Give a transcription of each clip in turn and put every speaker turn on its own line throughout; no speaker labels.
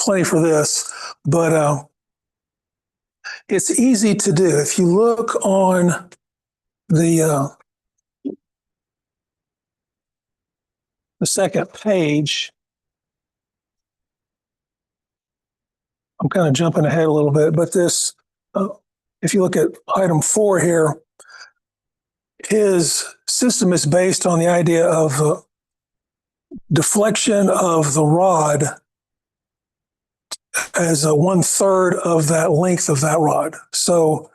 plenty for this, but it's easy to do. If you look on the second page, I'm kind of jumping ahead a little bit, but this, if you look at item 4 here, his system is based on the idea of deflection of the rod as a 1/3 of that length of that rod. So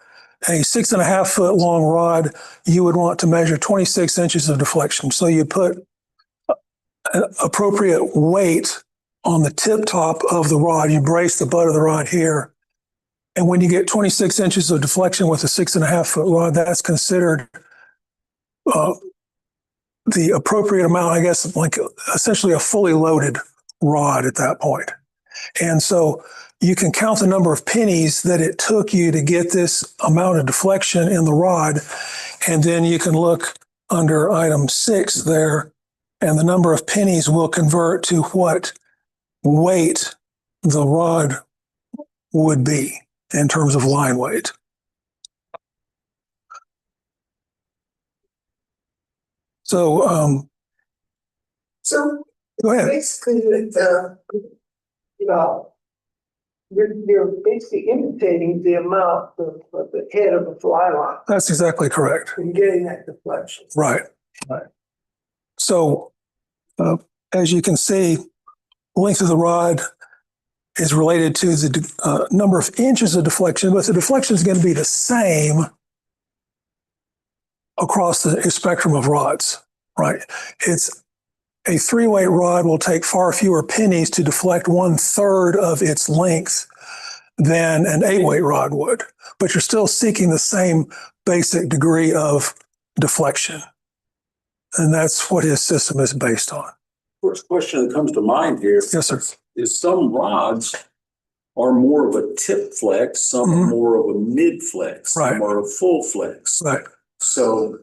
a 6.5 foot long rod, you would want to measure 26 inches of deflection. So you put an appropriate weight on the tip top of the rod, you brace the butt of the rod here. And when you get 26 inches of deflection with a 6.5 foot rod, that's considered the appropriate amount, I guess, like essentially a fully loaded rod at that point. And so you can count the number of pennies that it took you to get this amount of deflection in the rod. And then you can look under item 6 there, and the number of pennies will convert to what weight the rod would be in terms of line weight. So, go ahead.
Basically, you're basically imitating the amount of the head of the fly line.
That's exactly correct.
And getting that deflection.
Right. So, as you can see, length of the rod is related to the number of inches of deflection, but the deflection is going to be the same across the spectrum of rods, right? It's a 3-weight rod will take far fewer pennies to deflect 1/3 of its length than an 8-weight rod would, but you're still seeking the same basic degree of deflection. And that's what his system is based on.
First question that comes to mind here.
Yes, sir.
Is some rods are more of a tip flex, some are more of a mid flex, some are a full flex.
Right.
So,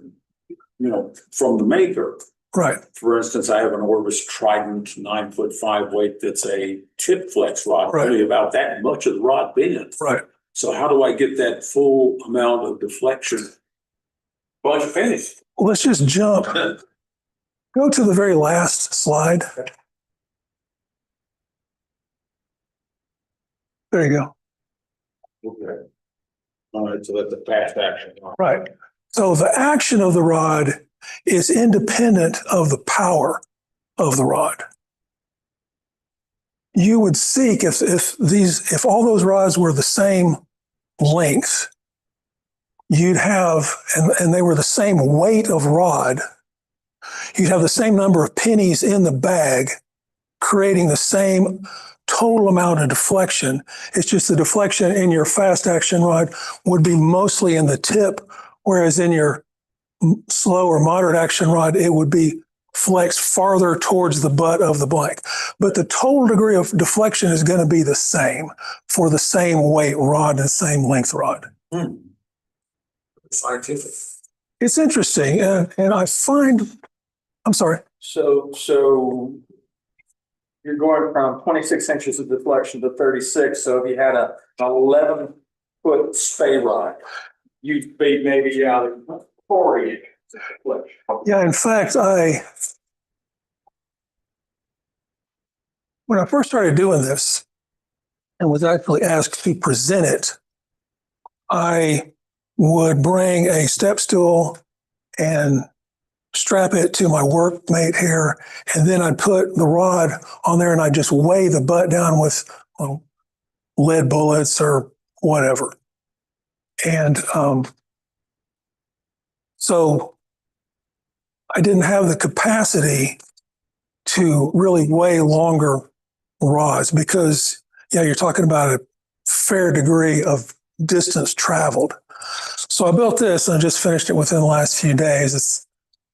from the maker,
right.
For instance, I have an Orvis Trident 9'5" weight that's a tip flex rod, only about that much of the rod bend.
Right.
So how do I get that full amount of deflection? Bunch of pennies.
Let's just jump. Go to the very last slide. There you go.
Okay. All right, so that's a fast action.
Right. So the action of the rod is independent of the power of the rod. You would seek if all those rods were the same length, you'd have, and they were the same weight of rod, you'd have the same number of pennies in the bag, creating the same total amount of deflection. It's just the deflection in your fast action rod would be mostly in the tip, whereas in your slow or moderate action rod, it would be flexed farther towards the butt of the blank. But the total degree of deflection is going to be the same for the same weight rod and same length rod.
Scientific.
It's interesting. And I find, I'm sorry.
So you're going from 26 inches of deflection to 36. So if you had an 11-foot spay rod, you'd be maybe out of 40 inches of deflection.
Yeah, in fact, when I first started doing this and was actually asked to present it, I would bring a step stool and strap it to my workmate here, and then I'd put the rod on there and I'd just weigh the butt down with lead bullets or whatever. And so I didn't have the capacity to really weigh longer rods because, you're talking about a fair degree of distance traveled. So I built this and I just finished it within the last few days.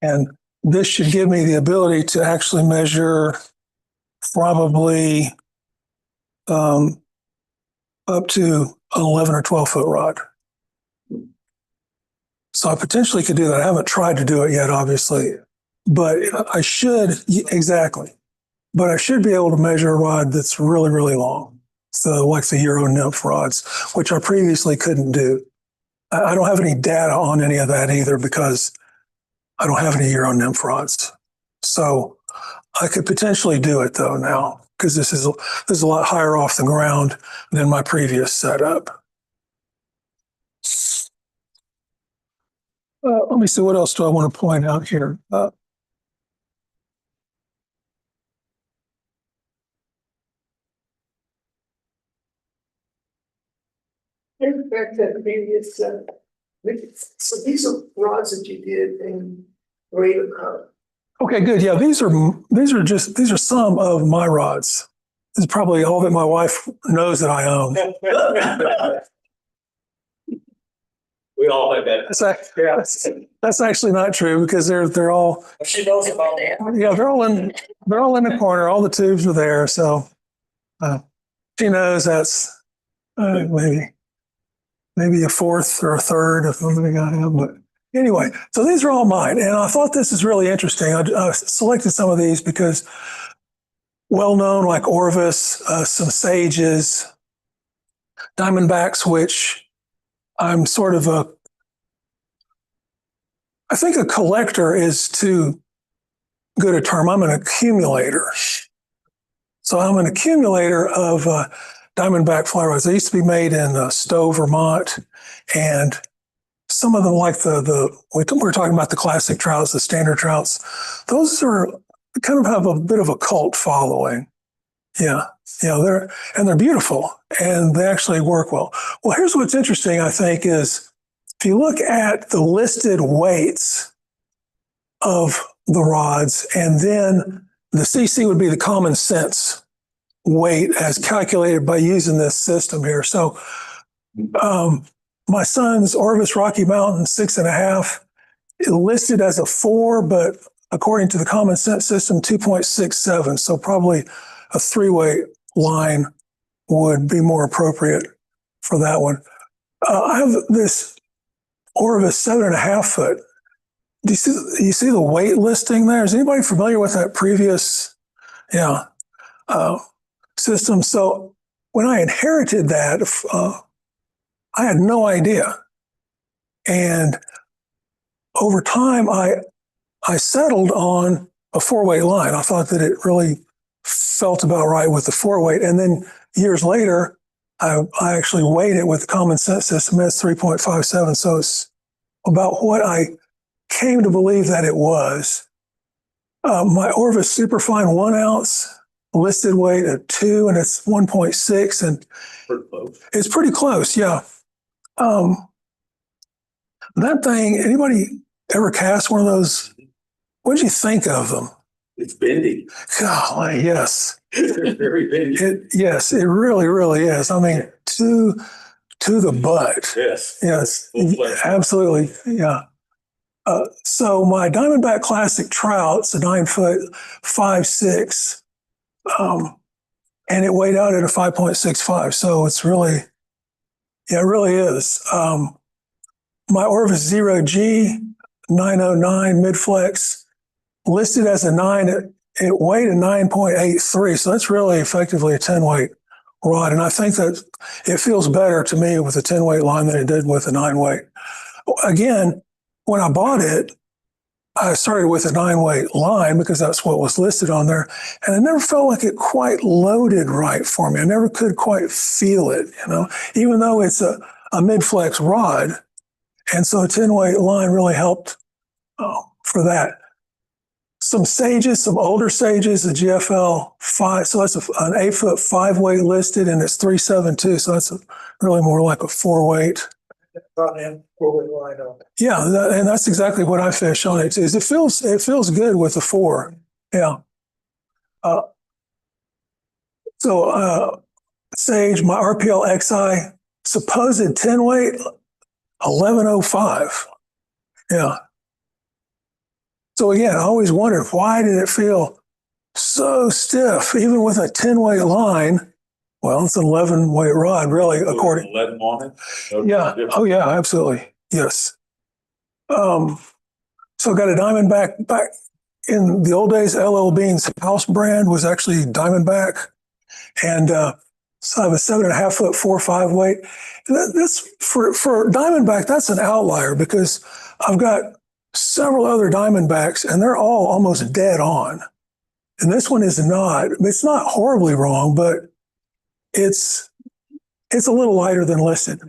And this should give me the ability to actually measure probably up to an 11 or 12 foot rod. So I potentially could do that. I haven't tried to do it yet, obviously, but I should, exactly. But I should be able to measure a rod that's really, really long. So like the Euro nymph rods, which I previously couldn't do. I don't have any data on any of that either because I don't have any Euro nymph rods. So I could potentially do it though now because this is a lot higher off the ground than my previous setup. Let me see, what else do I want to point out here?
Back to that previous, so these are rods that you did in great amount.
Okay, good. Yeah, these are some of my rods. This is probably all that my wife knows that I own.
We all have that.
That's actually not true because they're all,
She knows about it.
yeah, they're all in the corner. All the tubes are there. So she knows that's maybe a fourth or a third of something I have. But anyway, so these are all mine. And I thought this is really interesting. I selected some of these because well-known like Orvis, some Sages, Diamondbacks, which I'm sort of I think a collector is too good a term. I'm an accumulator. So I'm an accumulator of Diamondback fly rods. They used to be made in Stowe, Vermont, and some of them, like we're talking about the classic trouts, the standard trouts. Those are kind of have a bit of a cult following. Yeah, they're beautiful and they actually work well. Well, here's what's interesting, I think, is if you look at the listed weights of the rods, and then the CC would be the common sense weight as calculated by using this system here. So my son's Orvis Rocky Mountain 6.5 listed as a 4, but according to the common sense system, 2.67. So probably a 3-weight line would be more appropriate for that one. I have this Orvis 7.5 foot. Do you see the weight listing there? Is anybody familiar with that previous system? So when I inherited that, I had no idea. And over time, I settled on a 4-weight line. I thought that it really felt about right with the 4-weight. And then years later, I actually weighed it with the common sense system. It's 3.57. So it's about what I came to believe that it was. My Orvis Superfine 1 ounce listed weight at 2, and it's 1.6, and it's pretty close. Yeah. That thing, anybody ever cast one of those? What did you think of them?
It's bendy.
Golly, yes.
Very bendy.
Yes, it really, really is. I mean, to the butt.
Yes.
Absolutely. Yeah. So my Diamondback Classic trout's a 9 foot 5.6, and it weighed out at a 5.65. So it's really, it really is. My Orvis 0G 909 mid-flex listed as a 9, it weighed a 9.83. So that's really effectively a 10-weight rod. And I think that it feels better to me with a 10-weight line than it did with a 9-weight. Again, when I bought it, I started with a 9-weight line because that's what was listed on there. And I never felt like it quite loaded right for me. I never could quite feel it, even though it's a mid-flex rod. And so a 10-weight line really helped for that. Some Sages, some older Sages, the GFL 5. So that's an 8 foot 5-weight listed, and it's 3.72. So that's really more like a 4-weight. Yeah, and that's exactly what I fish on it. Is it feels good with the 4. Yeah. So Sage, my RPL XI supposed 10-weight 11.05. Yeah. So again, I always wondered, why did it feel so stiff, even with a 10-weight line? Well, it's an 11-weight rod, really, according.
11 on it.
Yeah. Oh, yeah. Absolutely. Yes. So I got a Diamondback back in the old days. LL Bean's house brand was actually Diamondback, and So I have a 7.5 foot 4.5 weight. That's for Diamondback, that's an outlier because I've got several other Diamondbacks and they're all almost dead on. And this one is not. It's not horribly wrong, but it's a little lighter than listed.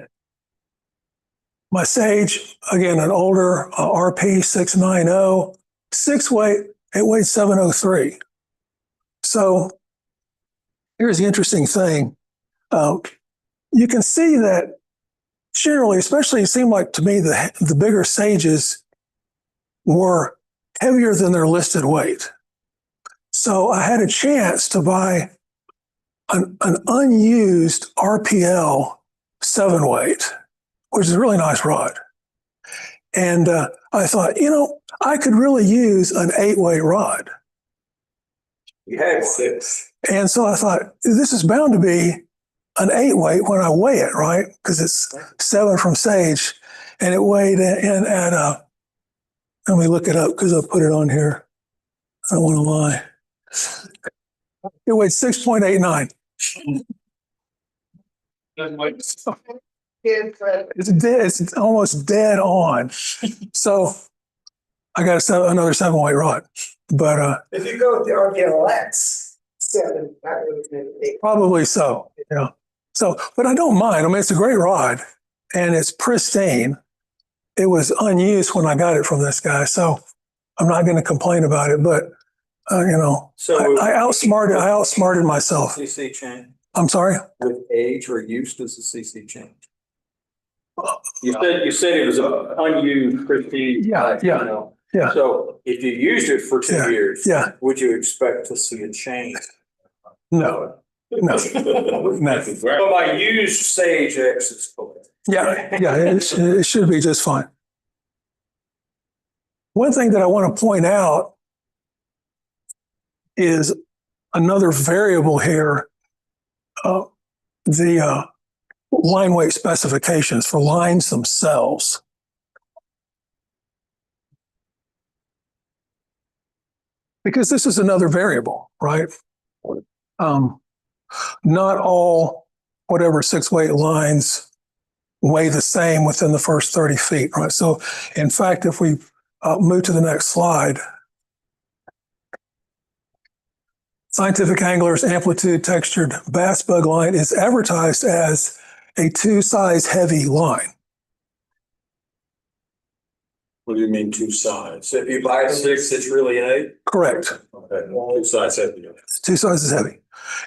My Sage, again, an older RP 690, 6 weight, it weighed 703. So here's the interesting thing. You can see that generally, especially it seemed like to me the bigger Sages were heavier than their listed weight. So I had a chance to buy an unused RPL 7 weight, which is a really nice rod. And I thought, I could really use an 8 weight rod.
You had 6.
And so I thought, this is bound to be an 8 weight when I weigh it, right? Because it's 7 from Sage. And it weighed in at, let me look it up because I'll put it on here. I don't want to lie. It weighed 6.89. It's dead. It's almost dead on. So I got another 7 weight rod. But
If you go with the RPLX, 7, not really 8.
probably so. Yeah. So, but I don't mind. I mean, it's a great rod and it's pristine. It was unused when I got it from this guy, so I'm not going to complain about it. But
So
I outsmarted myself.
CC change
I'm sorry.
with age or use does the CC change? You said it was an unused pristine.
Yeah.
So if you used it for 2 years,
Yeah.
would you expect to see a change?
No. Nothing.
So my used Sage X is cool.
Yeah. It should be just fine. One thing that I want to point out is another variable here. The line weight specifications for lines themselves. Because this is another variable, right? Not all whatever 6 weight lines weigh the same within the first 30 feet, right? So in fact, if we move to the next slide, Scientific Angler's amplitude textured bass bug line is advertised as a 2 size heavy line.
What do you mean 2 size?
So if you buy a 6, it's really an 8?
Correct.
Okay, 2 size heavy.
It's 2 sizes heavy.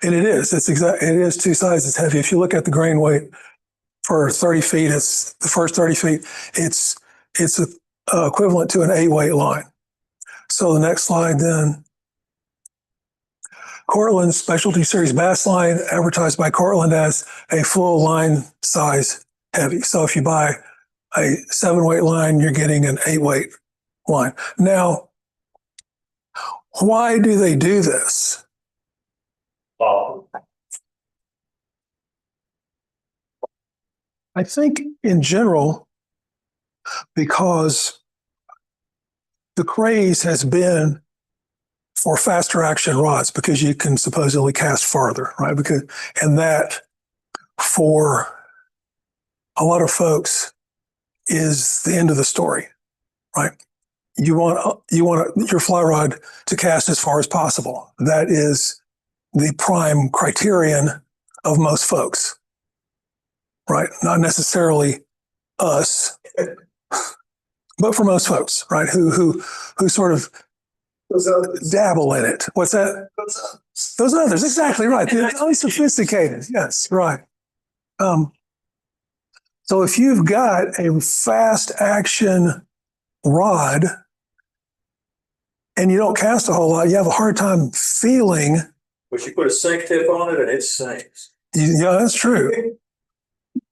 And it is. It is 2 sizes heavy. If you look at the grain weight for 30 feet, it's the first 30 feet, it's equivalent to an 8 weight line. So the next slide then. Cortland's Specialty Series Bass Line, advertised by Cortland as a full line size heavy. So if you buy a 7 weight line, you're getting an 8 weight line. Now, why do they do this? I think in general, because the craze has been for faster action rods because you can supposedly cast farther, right? And that for a lot of folks is the end of the story, right? You want your fly rod to cast as far as possible. That is the prime criterion of most folks, right? Not necessarily us, but for most folks, right? Who sort of dabble in it. What's that? Those others, exactly right. They're unsophisticated. Yes, right. So if you've got a fast action rod and you don't cast a whole lot, you have a hard time feeling.
But you put a sink tip on it and it sinks.
Yeah, that's true.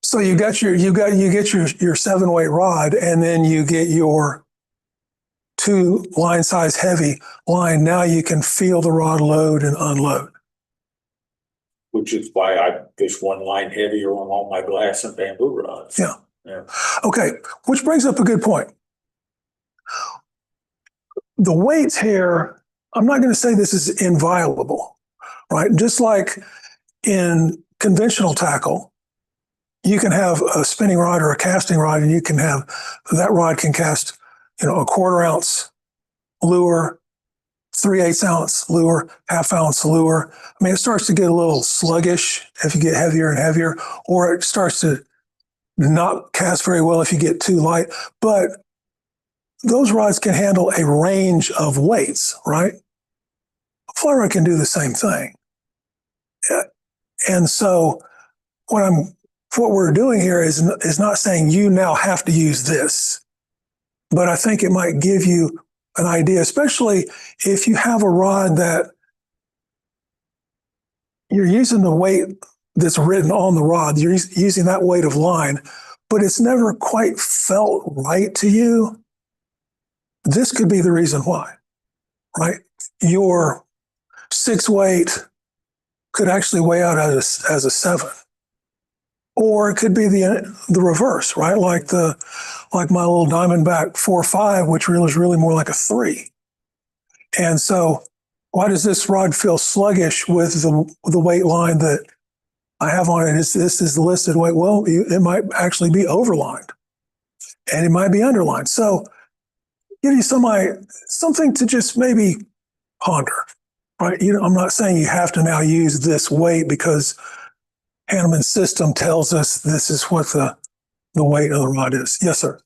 So you get your 7 weight rod, and then you get your 2 line size heavy line. Now you can feel the rod load and unload.
Which is why I fish 1 line heavier on all my glass and bamboo rods.
Yeah.
Yeah.
Okay, which brings up a good point. The weights here, I'm not going to say this is inviolable, right? Just like in conventional tackle, you can have a spinning rod or a casting rod, and you can have that rod can cast, a 1/4 ounce lure, 3/8 ounce lure, 1/2 ounce lure. I mean, it starts to get a little sluggish if you get heavier and heavier, or it starts to not cast very well if you get too light. But those rods can handle a range of weights, right? A fly rod can do the same thing. And so what we're doing here is not saying you now have to use this, but I think it might give you an idea, especially if you have a rod that you're using the weight that's written on the rod, you're using that weight of line, but it's never quite felt right to you. This could be the reason why, right? Your 6 weight could actually weigh out as a 7. Or it could be the reverse, right? Like my little Diamondback 4.5, which is really more like a 3. And so, why does this rod feel sluggish with the weight line that I have on it? This is the listed weight. Well, it might actually be overlined, and it might be underlined. So, give you something to just maybe ponder, right? I'm not saying you have to now use this weight because Hanneman's system tells us this is what the weight of the rod is. Yes, sir.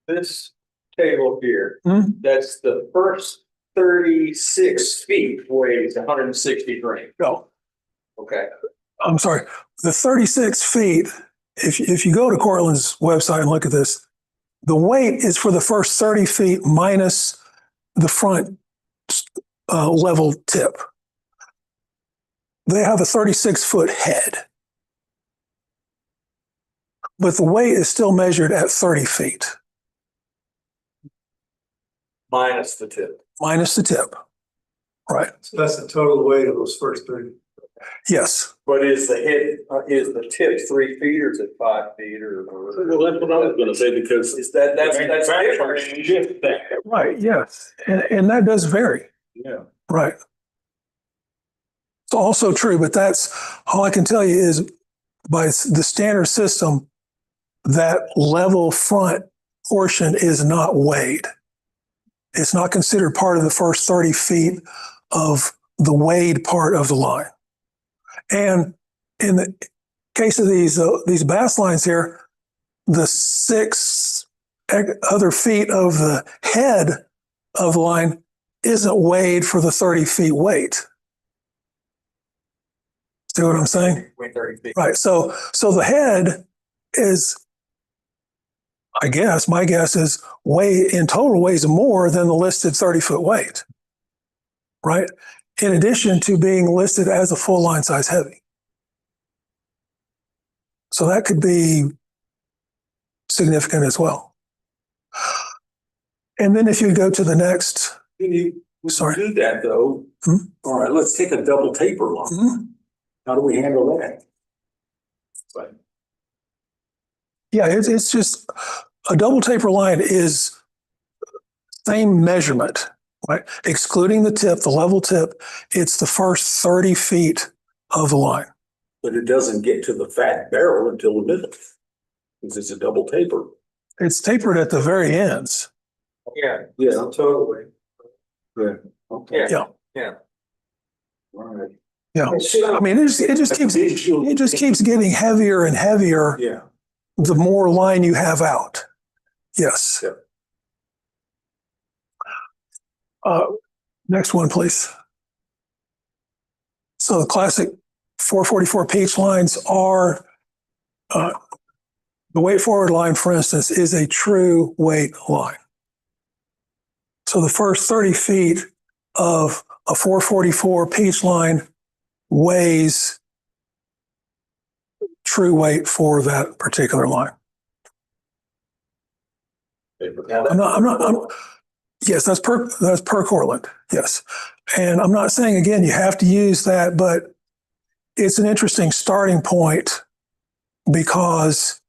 This table here,
Hmm?
that's the first 36 feet weighs 160 grams.
No,
Okay.
I'm sorry. The 36 feet, if you go to Cortland's website and look at this, the weight is for the first 30 feet minus the front level tip. They have a 36-foot head, but the weight is still measured at 30 feet.
Minus the tip.
Minus the tip. Right.
So that's the total weight of those first 30.
Yes.
But is the tip 3 feet or is it 5 feet or?
Well, that's what I was gonna say, because
Is that's different.
Right. Yes. And that does vary.
yeah.
Right. It's also true, but that's all I can tell you is by the standard system, that level front portion is not weighed. It's not considered part of the first 30 feet of the weighed part of the line. And in the case of these bass lines here, the 6 other feet of the head of the line isn't weighed for the 30 feet weight. See what I'm saying?
30 feet.
Right. So the head is, I guess, my guess is in total weighs more than the listed 30-foot weight. Right. In addition to being listed as a full line size heavy. So that could be significant as well. And then if you go to the next,
When you
Sorry.
do that though,
Hmm?
all right, let's take a double taper line.
Mhm.
How do we handle that?
Yeah, it's just a double taper line is same measurement, right? Excluding the tip, the level tip, it's the first 30 feet of the line.
But it doesn't get to the fat barrel until the middle, because it's a double taper.
It's tapered at the very ends.
Yeah.
Yeah.
Totally.
Yeah. Okay.
Yeah.
Yeah.
All right.
Yeah. I mean, it just keeps getting heavier and heavier
Yeah.
the more line you have out. Yes.
Yeah.
Next one, please. So the classic 444 peach lines are, the weight forward line, for instance, is a true weight line. So the first 30 feet of a 444 peach line weighs true weight for that particular line. Yes, that's per Cortland. Yes. And I'm not saying, again, you have to use that, but it's an interesting starting point because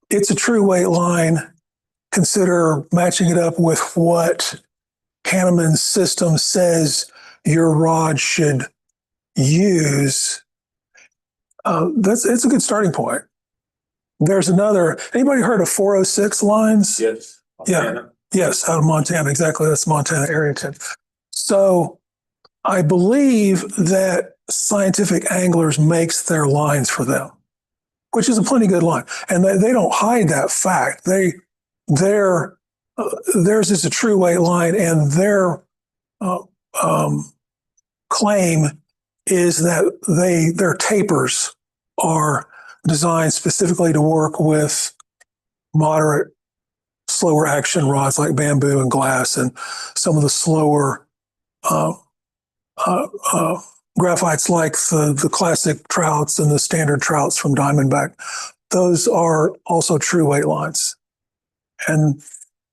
it's a true weight line. Consider matching it up with what Hanneman's system says your rod should use. It's a good starting point. There's another, anybody heard of 406 lines?
Yes.
Yeah. Yes, out of Montana. Exactly. That's Montana area code. So I believe that Scientific Anglers makes their lines for them, which is a plenty good line. And they don't hide that fact. Theirs is a true weight line, and their claim is that their tapers are designed specifically to work with moderate, slower action rods like bamboo and glass, and some of the slower graphites like the classic trouts and the standard trouts from Diamondback. Those are also true weight lines, and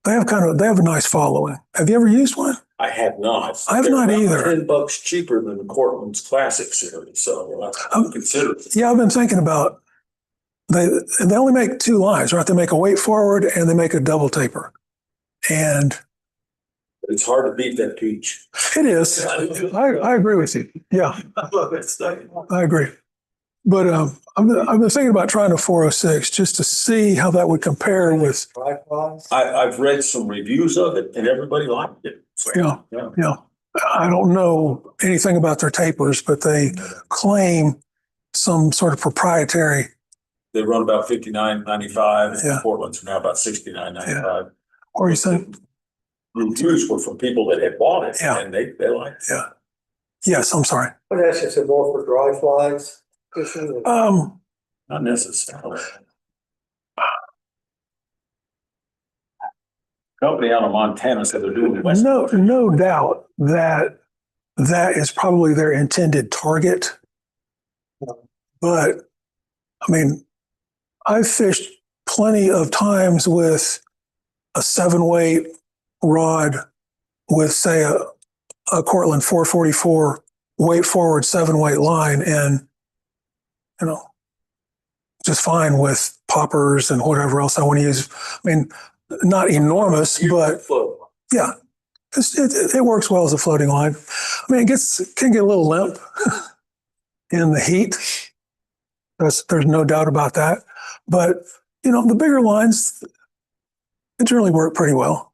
they have a nice following. Have you ever used one?
I have not.
I have
They're
not
about
either.
$10 cheaper than Cortland's Classic series, so I'm considering.
Yeah, I've been thinking about. They only make two lines, right? They make a weight forward and they make a double taper, and
It's hard to beat that peach.
it is. I agree with you. Yeah,
I love that stuff.
I agree. But I've been thinking about trying a 406 just to see how that would compare with.
I've read some reviews of it and everybody liked it. So,
Yeah. I don't know anything about their tapers, but they claim some sort of proprietary.
They run about $59.95.
Yeah.
Portland's are now about $69.95.
What are you saying?
Reviews were from people that had bought it,
Yeah.
and they liked it.
Yeah. Yes, I'm sorry.
But that's just more for dry flies.
Not necessarily. Company out of Montana said they're doing the West.
No doubt that is probably their intended target. But I mean, I've fished plenty of times with a 7-weight rod with, say, a Cortland 444 weight forward 7-weight line, and just fine with poppers and whatever else I want to use. I mean, not enormous, but yeah, it works well as a floating line. I mean, can get a little limp in the heat. There's no doubt about that. But the bigger lines, they generally work pretty well,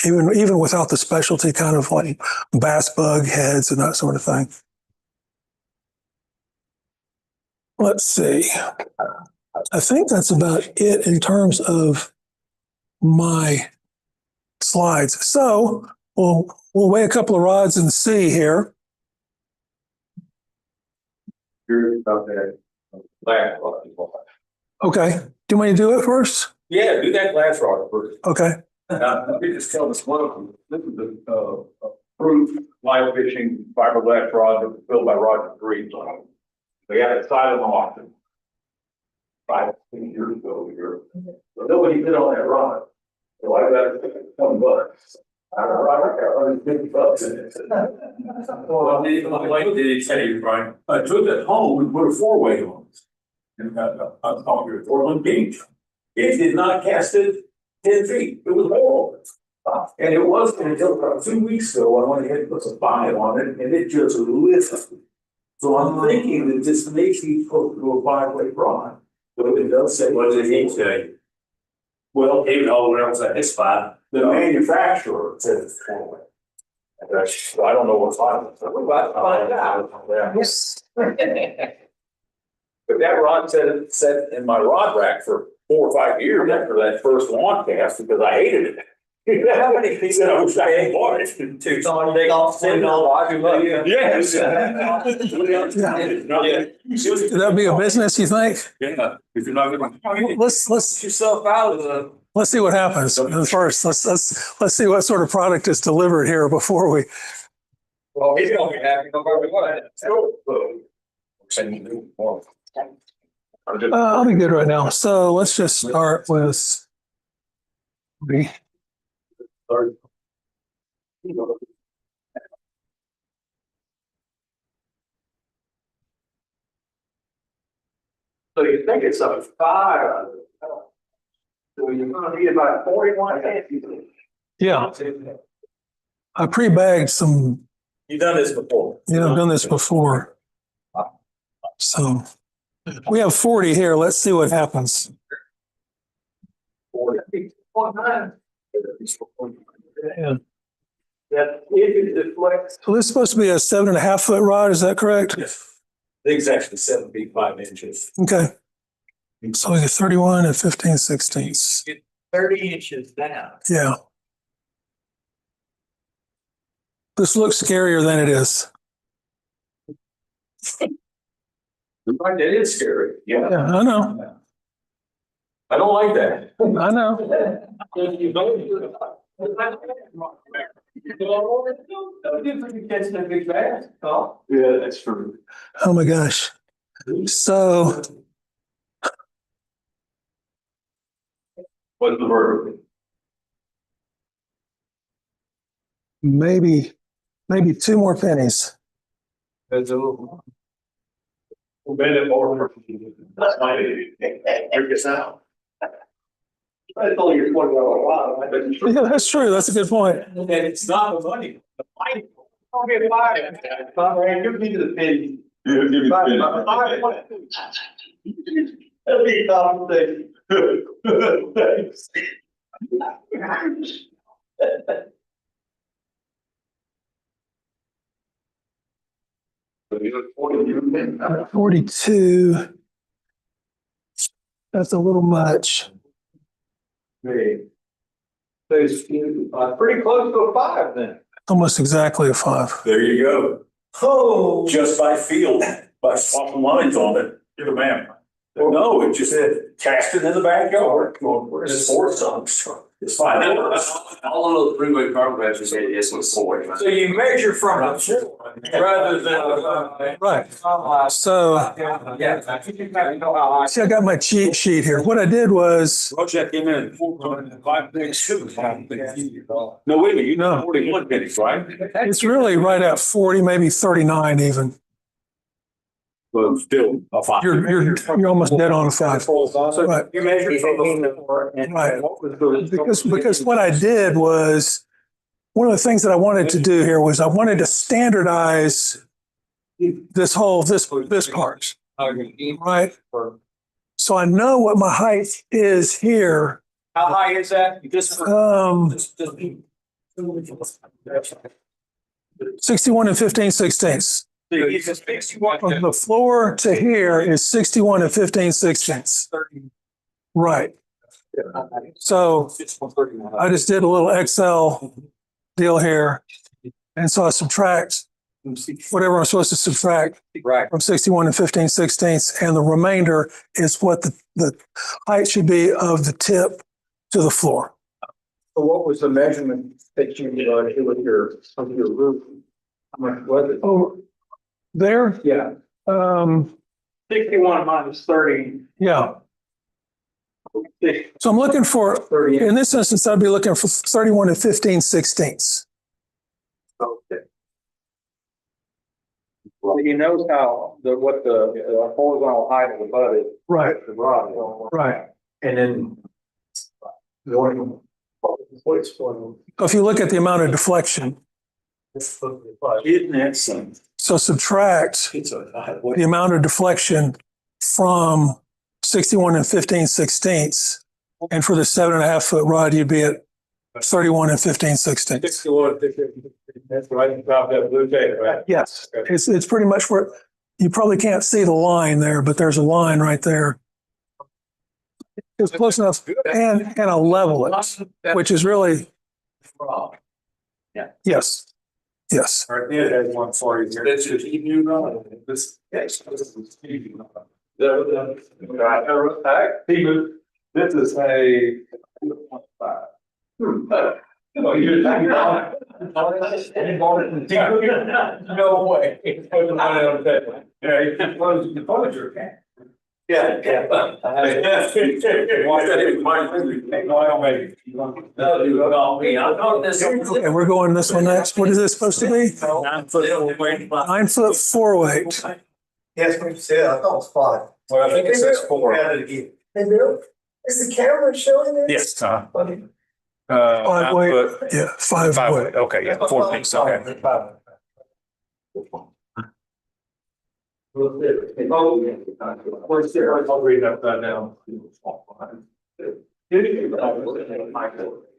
even without the specialty kind of like bass bug heads and that sort of thing. Let's see. I think that's about it in terms of my slides. So we'll weigh a couple of rods and see here.
Curious about that glass rod.
Okay. Do you want me to do it first?
Yeah, do that glass rod first.
Okay.
Let me just tell this one. This is the approved fly fishing fiberglass rod that was built by Roger Green. They had a silent auction 5 years ago here. So nobody bid on that rod. So I got it for $20. I don't know, I got $150 in it. Well, like did he say, Brian? I took it home and put a 4-weight on it. And I thought you were Portland Beach. It did not cast it 10 feet. It was horrible. And it wasn't until about 2 weeks ago, I went ahead and put some 5 on it, and it just lifted. So I'm thinking that this makes me put to a 5-weight rod. So it does say. What does it say? Well, even though it else it's 5, the manufacturer says it's 4-weight. So I don't know what's 5. So we're about to find out. Yes. But that rod sat in my rod rack for 4 or 5 years after that first launch cast because I hated it. How many people I wish I had bought it to? Someone take off, send on. Yes.
That'd be a business, you think?
Yeah. If you're not gonna.
Let's
Yourself out of the.
let's see what happens first. Let's see what sort of product is delivered here before we.
Well, he's gonna be happy no matter what.
I'll be good right now. So let's just start with.
So you think it's a 5. So you're gonna need about 41 heads.
Yeah, I pre-bagged
You've done this before.
I've done this before. So We have 40 here. Let's see what happens.
40.9.
Yeah.
That if it deflects.
So this is supposed to be a 7.5 foot rod. Is that correct?
Yes. I think it's actually 7 feet 5 inches.
Okay. So we get 31 and 15/16.
30 inches down.
Yeah. This looks scarier than it is.
Right, that is scary.
Yeah, I know.
I don't like that.
I know.
Yeah, that's true.
Oh my gosh. So
What's the verdict?
maybe 2 more pennies.
There's a little.
Bend it over.
Figure this out. That's only your $20 lot.
Yeah, that's true. That's a good point.
And it's not the money. The money. I'll get five. Five, give me the penny.
Yeah, give me
Five,
the
five, five. That'll be a conversation. Thanks.
42. That's a little much.
Great. So it's pretty close to a 5 then.
Almost exactly a 5.
There you go.
Oh.
Just by feel, by swapping lines on it. You're the man. No, it just cast it in the backyard. It's four songs. It's fine.
All of those three-way car crashes say it's with four.
So you measure from the floor rather than.
Right. So
Yeah. You know how high.
see, I got my cheat sheet here. What I did was,
Project came in at 4.5. No, wait a minute, you know,
No.
41 pennies, right?
it's really right at 40, maybe 39 even.
But still a 5.
You're almost dead on a 5. Right.
You measure from the floor and.
Right.
What was the-
Because what I did was, one of the things that I wanted to do here was I wanted to standardize this part, right? So I know what my height is here.
How high is that? This.
61 and 15/16. From the floor to here is 61 and 15/16. Right. So I just did a little Excel deal here. And so I subtract whatever I'm supposed to subtract
Right.
from 61 and 15/16. And the remainder is what the height should be of the tip to the floor.
So what was the measurement that you did with your roof? How much was it?
Oh, there,
Yeah. 61 minus 30.
yeah. So I'm looking for,
30.
in this instance, I'd be looking for 31 and 15/16.
Okay. Well, you know what the horizontal height of the butt is.
Right,
The rod.
right.
And then. What's going
So if you look at the amount of deflection,
Isn't that something?
so subtract the amount of deflection from 61 and 15/16. And for the 7.5 foot rod, you'd be at 31 and 15/16.
61, that's right, about that blue tape, right?
Yes, it's pretty much where, you probably can't see the line there, but there's a line right there. It's close enough, and I'll level it, which is really, yes, yes.
Right there, there's one for you. That's your new rod. This. This is a. Oh, you're not. No way. Yeah, you can close the closure. Yeah, yeah.
Okay, we're going this one next. What is this supposed to be?
9 foot.
9 foot 4 weight.
Yes, we said, I thought it was 5. Well, I think it says 4. Hey, Bill, is the camera showing this?
Yes,
5 weight, yeah, 5 weight.
Okay, yeah, 4 pieces, okay.
Where's there? I'll read that now.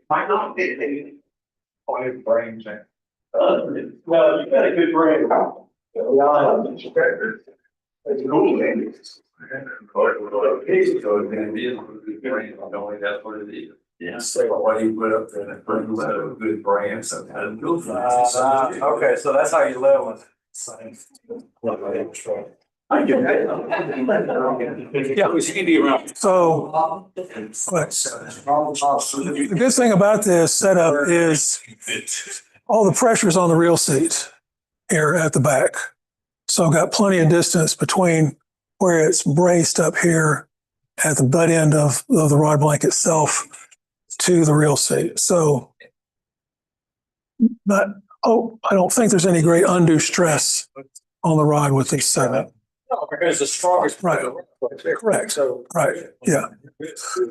Might not be. Point brain check. Well, you got a good brain. Yeah. It's cool, man. That's what it is. Yeah. So what he put up there, that brings a good brand, so kind of good. Okay, so that's how you live with. I get that. Yeah, we should be around.
So the good thing about this setup is all the pressure's on the reel seat here at the back. So I've got plenty of distance between where it's braced up here at the butt end of the rod blank itself to the reel seat. So I don't think there's any great undue stress on the rod with this setup.
No, because the strongest.
Right. Correct. Right. Yeah.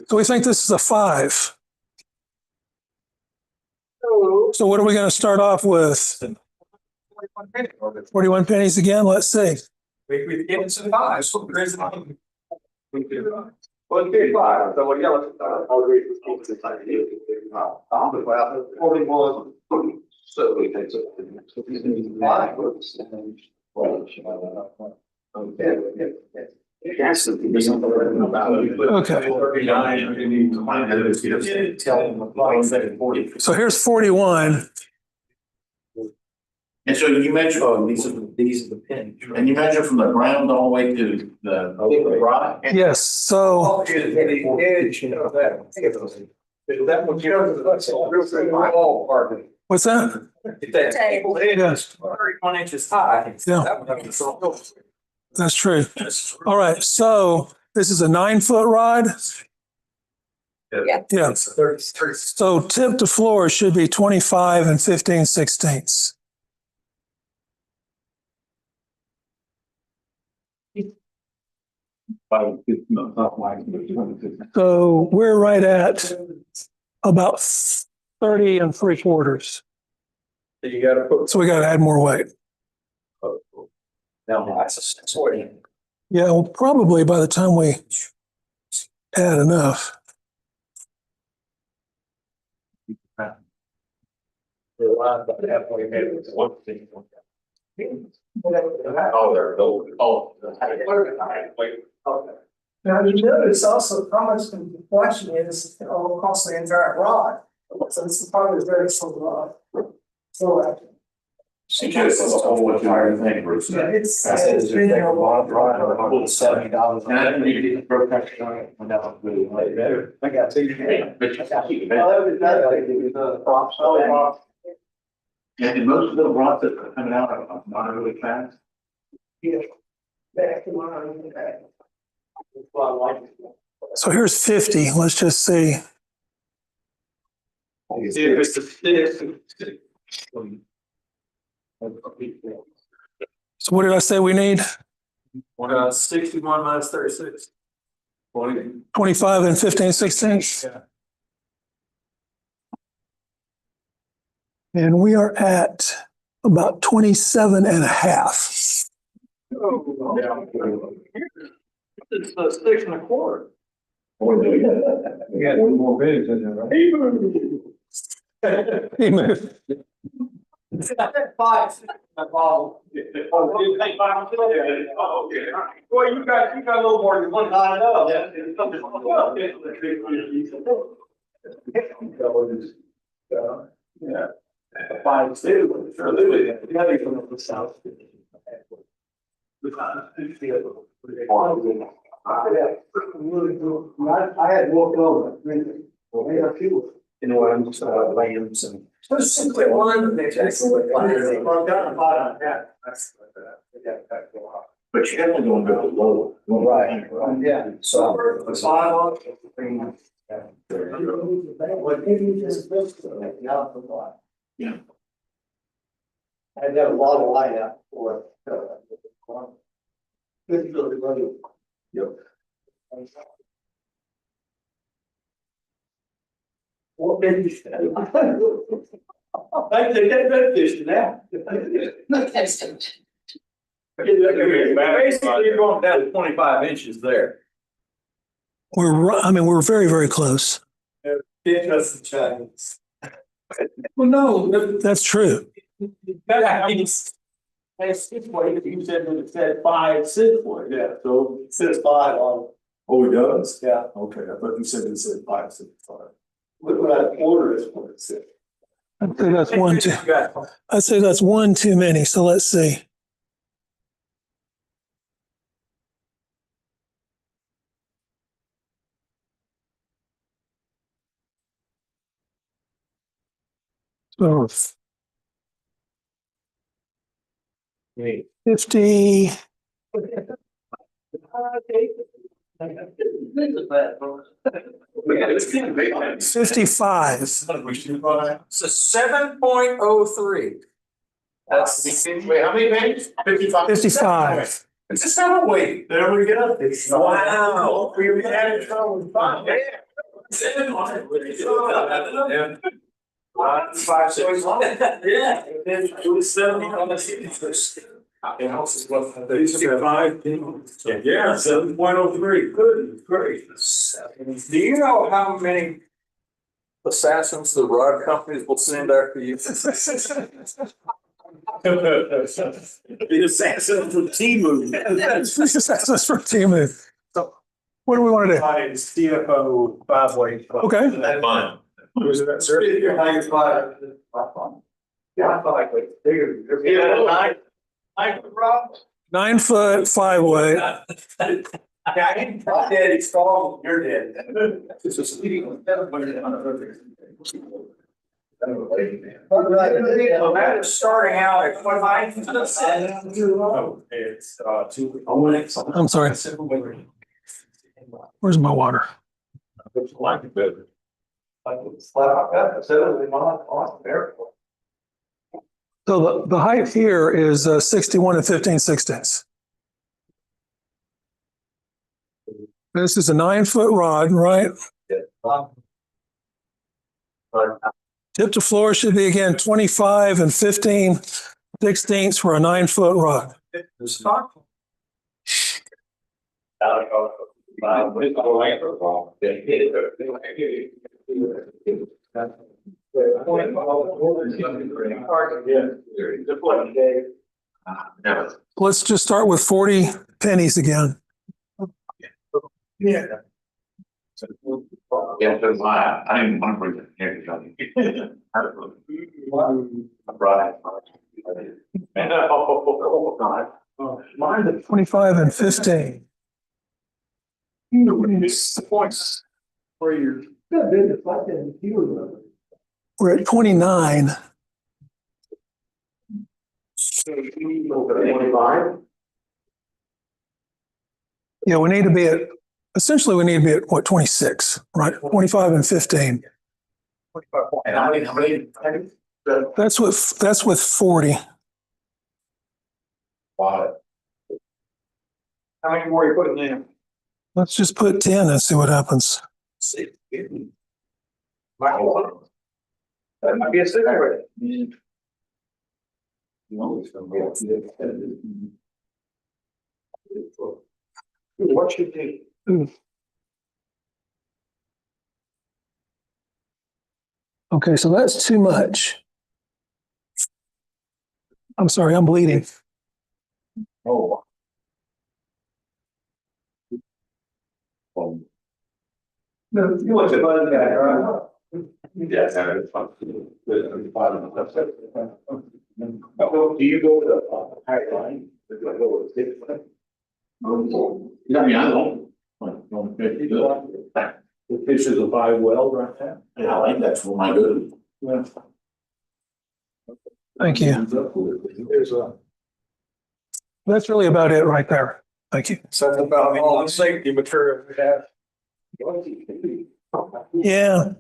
So we think this is a 5. So what are we going to start off with? 41 pennies again? Let's see.
We get it to 5. So there's
Well, it's 5, so what, yeah, I'll read this. 41. So we take
Okay. So here's 41.
And so you measure, these are the pins, and you measure from the ground all the way to the rod?
Yes. So what's that?
that table
Yes.
31 inches high.
Yeah. That's true. All right. So this is a 9-foot rod. Yeah. So tip to floor should be 25 and 15/16. So we're right at about 30 3/4.
You gotta put.
So we got to add more weight.
Now, that's a 640.
Yeah, well, probably by the time we add enough.
Now, you notice also how much the deflection is across the entire rod. So this is probably very slow rod. So,
It's a whole entire thing, Bruce.
yeah, it's been a lot.
$70. And I didn't need to get the protection on it when that was really way better.
I got to.
But yeah, and most of the rods that are coming out are not really fast.
Back to mine.
So here's 50. Let's just see. So what did I say we need?
61 minus 36.
25 and 15/16.
Yeah.
And we are at about 27 and a half.
It's 6 1/4.
We had one more bids in there, right?
He moved.
Five. Well, you got a little more than one. I know.
Yeah. 5 2, sure, Louis, yeah, they come up with south. I had walked over. Well, I had a few. You know, I'm lambs and.
So simply one.
But you definitely don't go low.
Right, yeah.
So
The sidewalk.
Yeah.
I got a lot of light out for it. Yep. What did you say? I take that fish now. Basically, you're going down to 25 inches there.
We're very, very close.
Well, no,
That's true.
that's 6 foot, you said that it said 5, 6 foot. Yeah, so it says 5 on.
Oh, it does?
Yeah.
Okay, I thought you said it said 5, 6, 5.
Look what that order is what it said.
I'd say that's one too. I'd say that's one too many. So let's see. So 50, 55.
It's a 7.03. That's, wait, how many pennies? 55.
55.
It's just not a weight.
There we go.
Wow.
We had trouble with five.
Five, six, one.
Yeah. It was 70 on the Yeah, 7.03. Good, great.
Do you know how many assassins the rod companies will send after you?
The assassin from T-Move.
That's for Timu. So what do we want to do?
CFO 5-way.
Okay.
That's fine.
Was it that, sir? Your higher 5. Yeah, 5 way. Yeah, 9 foot rod.
9 foot 5-way.
Yeah, I'm dead, he's strong, you're dead. It's just leading.
So that is starting out at 25.
Oh, it's 2.
I'm sorry. Where's my water?
Like it better.
So the height here is 61 and 15/16. This is a 9 foot rod, right? Tip to floor should be again 25 and 15/16 for a 9 foot rod. Let's just start with 40 pennies again.
Yeah.
Yeah, because I didn't want to bring it here. I brought it.
Mine,
25 and 15.
the points where you're.
We're at 29.
25.
Yeah, we need to be at, essentially we need to be at what, 26, right? 25 and 15.
And how many?
That's with 40.
Wow.
How many more are you putting in?
Let's just put 10 and see what happens.
That might be a cigarette. What should you do?
Okay, so that's too much. I'm sorry, I'm bleeding.
Oh.
No, you want to button guy, right?
Yeah, it's fun. Do you go to the high line?
Yeah, I mean, I don't.
The fish is a 5 weld right there.
Yeah, I like that for my good.
Yeah.
Thank you.
There's a.
That's really about it right there. Thank you.
So that's about all the safety material we have.
Yeah,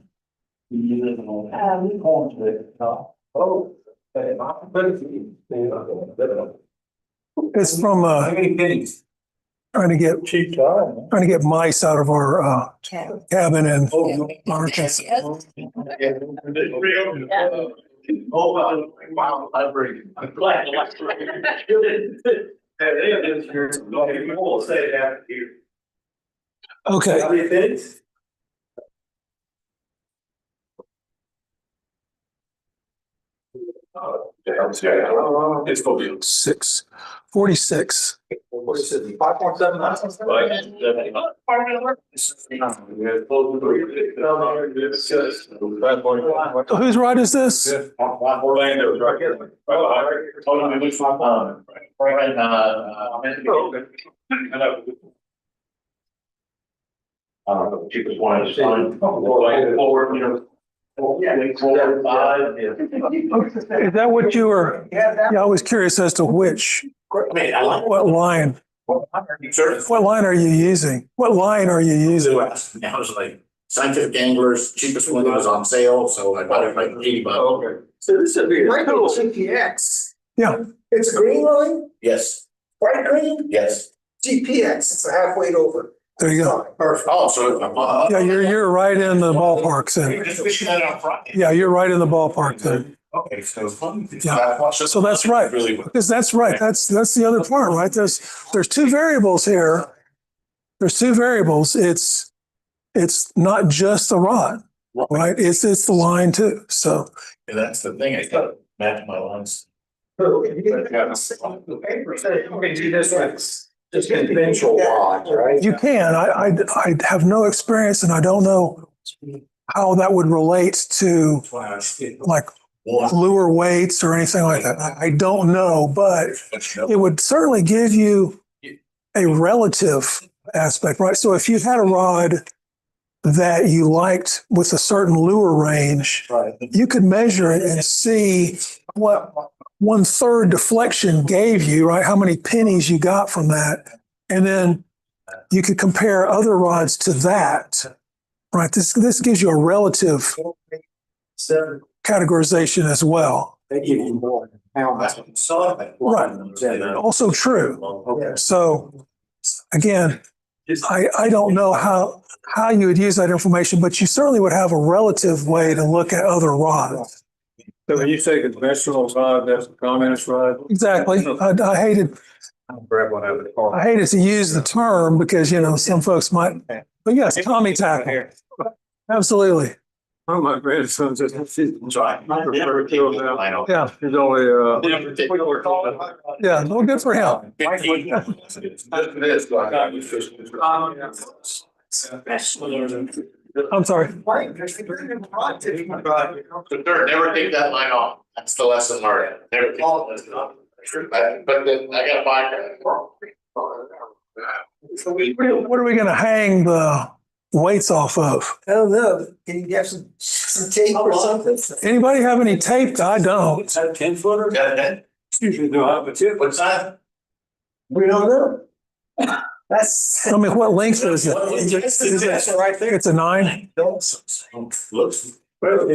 it's from
How many pennies?
trying to
Cheap time.
get mice out of our cabin and
Oh, wow, I'm glad.
We'll say it after here.
Okay.
How many pennies?
It's gonna be.
46.
5.7.
So whose rod is this?
Orlando's right here.
Right,
Cheapest one is fine. Forward, you know.
Is that what you were? Yeah, I was curious as to which, what line? What line are you using? What line are you using?
I was like, Scientific Anglers, cheapest one that was on sale, so I bought it for like $80.
Okay.
So this would be like a GPX.
Yeah.
It's a green line,
Yes,
bright green,
yes.
GPX, it's a halfway over.
There you go.
Perfect. Oh, so.
Yeah, you're right in the ballpark
We
then.
were just wishing that on Friday.
Yeah, you're right in the ballpark then.
Okay, so.
Yeah. So that's right.
Really.
Because that's right. That's the other part, right? There's two variables here. There's two variables. It's not just the rod, right? It's the line too. So
And that's the thing, I got match my lines.
The paper said you can do this like.
Just conventional rods, right?
you can. I have no experience and I don't know how that would relate to like lure weights or anything like that. I don't know, but it would certainly give you a relative aspect, right? So if you had a rod that you liked with a certain lure range,
Right.
you could measure it and see what 1/3 deflection gave you, right? How many pennies you got from that. And then you could compare other rods to that, right? This gives you a relative categorization as well.
They give you more.
Right. Also true. So again, I don't know how you would use that information, but you certainly would have a relative way to look at other rods.
So when you say conventional rod, that's a communist rod?
Exactly. I hated
I'll grab one out of the car.
I hated to use the term because, you know, some folks might, but yes, Tommy tackle. Absolutely.
One of my grandsons just.
Sorry.
Yeah.
He's only,
Yeah. Well, good for him. I'm sorry.
Never take that line off. That's the lesson learned. Never take that line off. But then I gotta buy
What are we going to hang the weights off of?
I don't know, can you have some tape or something?
Anybody have any tape? I don't.
10-footer?
Got it?
usually do have a tip.
What size?
We don't know. That's.
I mean, what length is it? Is it
right there.
it's a 9?
Looks.
Could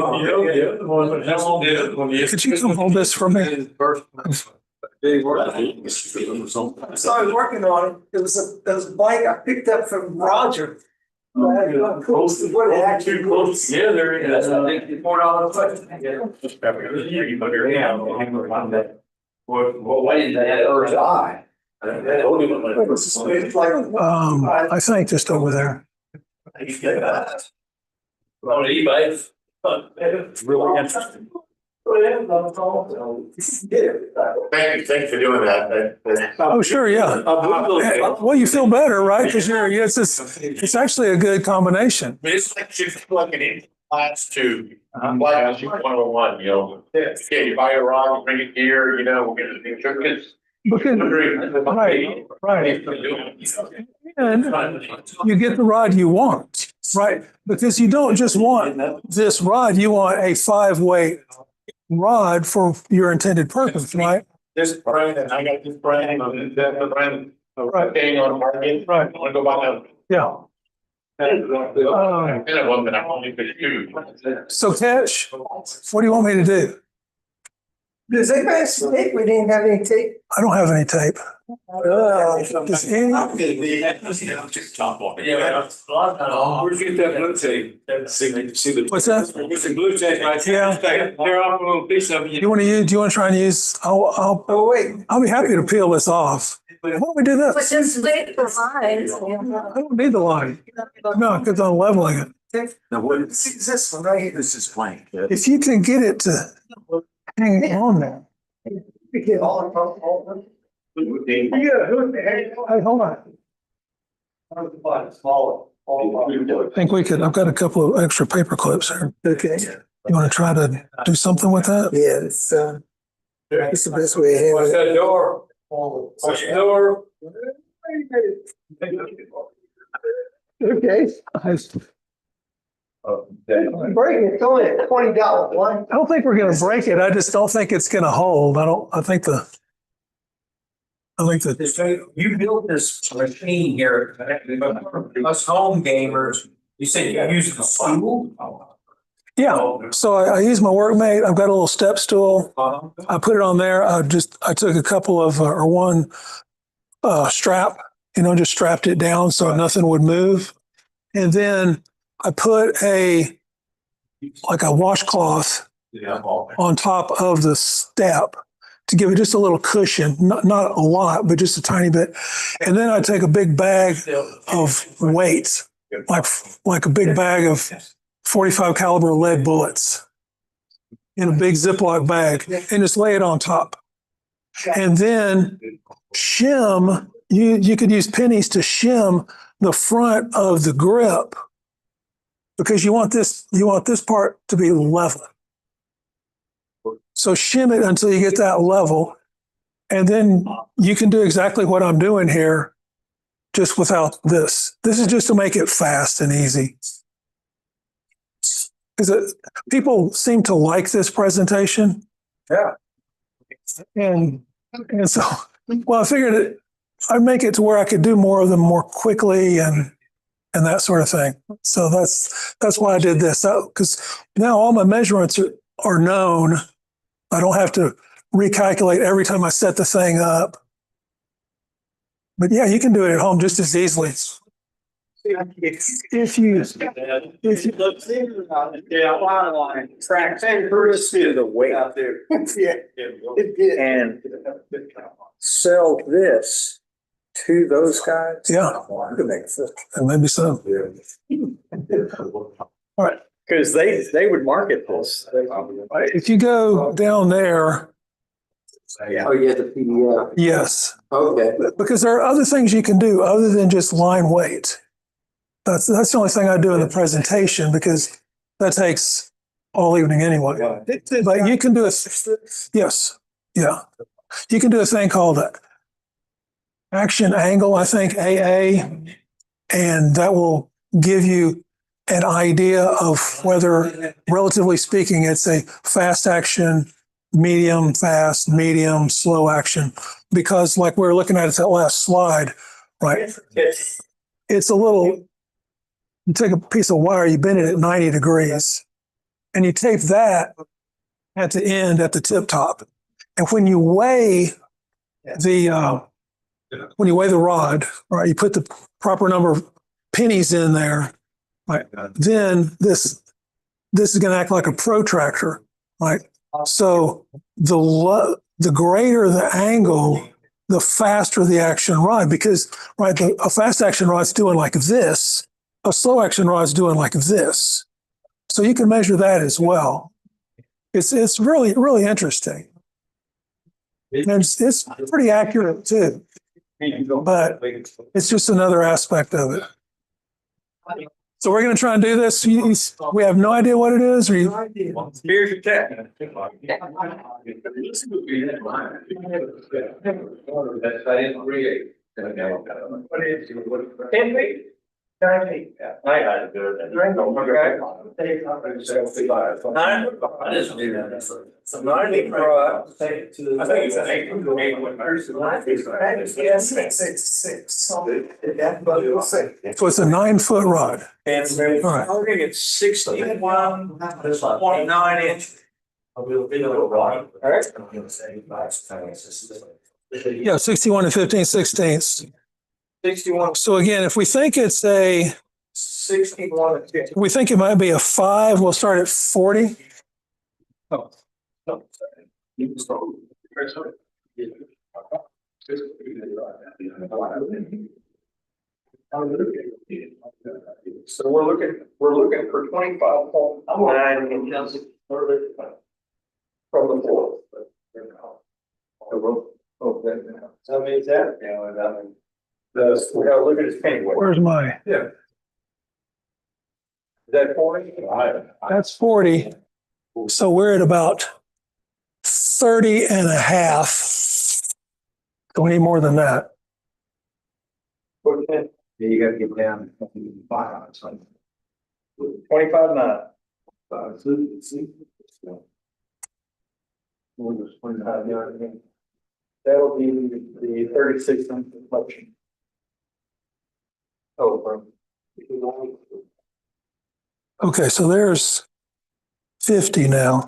you come hold this for me?
So I was working on it. It was a bike I picked up from Roger.
Too close together.
What is that, or is I?
It's like.
I think just over there.
On eBay. Really interesting.
Thank you for doing that.
Oh, sure, yeah. Well, you feel better, right? Because it's actually a good combination.
I mean, it's like shifting like an in class to like 101, you know. Okay, you buy a rod, you bring it here, you know, we'll get the insurance.
Because, right. And you get the rod you want, right? Because you don't just want this rod, you want a 5-weight rod for your intended purpose, right?
This brand, and I got this brand, and the brand,
Right.
thing on the market.
Right.
I wanna go buy that.
Yeah.
And it wasn't, I only picked two.
So Catch, what do you want me to do?
Does anybody have some tape? We didn't have any tape.
I don't have any tape. Does any,
Yeah, a lot of times.
Where'd you get that blue tape? See the.
what's that?
There's some blue tape right there.
Yeah.
Tear off a little piece of it.
Do you want to try and use,
Oh, wait.
I'll be happy to peel this off. Why don't we do
But
this?
just wait for mine.
I don't need the line. No, because I'm leveling it.
Now, what is this one right here?
This is blank.
If you can get it to hang on there.
We get all.
Hey, hold on. I think we could, I've got a couple of extra paper clips here. Okay. You want to try to do something with that?
Yeah, it's the best way to handle
Watch
it.
that door. Watch the door.
Okay.
Break it, it's only a $20 one.
I don't think we're gonna break it. I just don't think it's gonna hold. I think the.
You built this machine here, us home gamers, you said you use the stool?
Yeah, so I use my workmate. I've got a little step stool. I put it on there. I took a couple of, or one strap, just strapped it down so nothing would move. And then I put like a washcloth on top of the step to give it just a little cushion, not a lot, but just a tiny bit. And then I take a big bag of weights, like a big bag of 45 caliber lead bullets in a big Ziploc bag and just lay it on top. And then shim, you could use pennies to shim the front of the grip because you want this part to be level. So shim it until you get that level. And then you can do exactly what I'm doing here, just without this. This is just to make it fast and easy. Because people seem to like this presentation.
Yeah.
And so, well, I figured I'd make it to where I could do more of them more quickly and that sort of thing. So that's why I did this. Because now all my measurements are known. I don't have to recalculate every time I set the thing up. But yeah, you can do it at home just as easily. If you
Track courtesy of the weight out there.
Yeah.
And sell this to those guys.
Yeah.
Could make sense.
and maybe so. All right.
Because they would market this.
If you go down there,
Oh, you had the PDF.
yes,
Okay.
because there are other things you can do other than just line weight. That's the only thing I do in the presentation because that takes all evening anyway. But you can do yes, yeah. You can do a thing called action angle, I think AA, and that will give you an idea of whether, relatively speaking, it's a fast action, medium, fast, medium, slow action. Because like we were looking at that last slide, right? It's a little, you take a piece of wire, you bend it at 90 degrees, and you tape that at the end, at the tip top. And when you weigh the rod, right, you put the proper number of pennies in there, right, then this is going to act like a protractor, right? So the greater the angle, the faster the action rod, because right, a fast action rod's doing like this, a slow action rod's doing like this. So you can measure that as well. It's really, really interesting. And it's pretty accurate too, but it's just another aspect of it. So we're going to try and do this. We have no idea what it is. Or
Here's your check.
I had to do it. I just do that. So 90 rod. I think it's an 8.
Yes, it's so that, but we'll see.
so it's a 9-foot rod.
And
All right.
starting at 61.9 inches.
Yeah, 61 and 15/16.
61,
So again, if we think it's a,
61 and 50.
we think it might be a 5, we'll start at 40.
So we're looking for 25.9 from the floor.
So means that,
We gotta look at his penny weight.
Where's my,
Is that 40?
that's 40. So we're at about 30 and a half. So we need more than that.
you gotta get down to 5.
25.9. That'll be the 36 inch deflection. Oh,
Okay, so there's 50 now.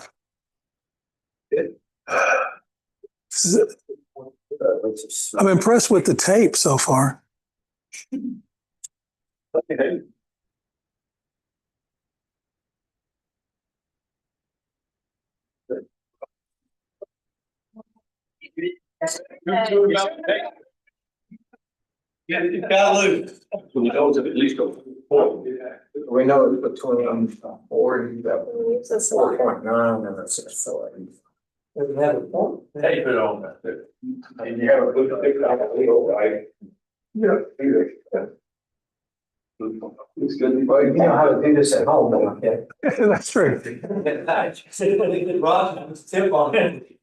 I'm impressed with the tape so far.
Yeah, you gotta lose. So we know it's at least a 4.
we know it's between 40, 4.9 and a 6.
Tape it on that there.
And you have a good pick up the wheel, right? Yeah. It's good. Well, you know how to do this at home, don't you?
That's true.
Tip on it.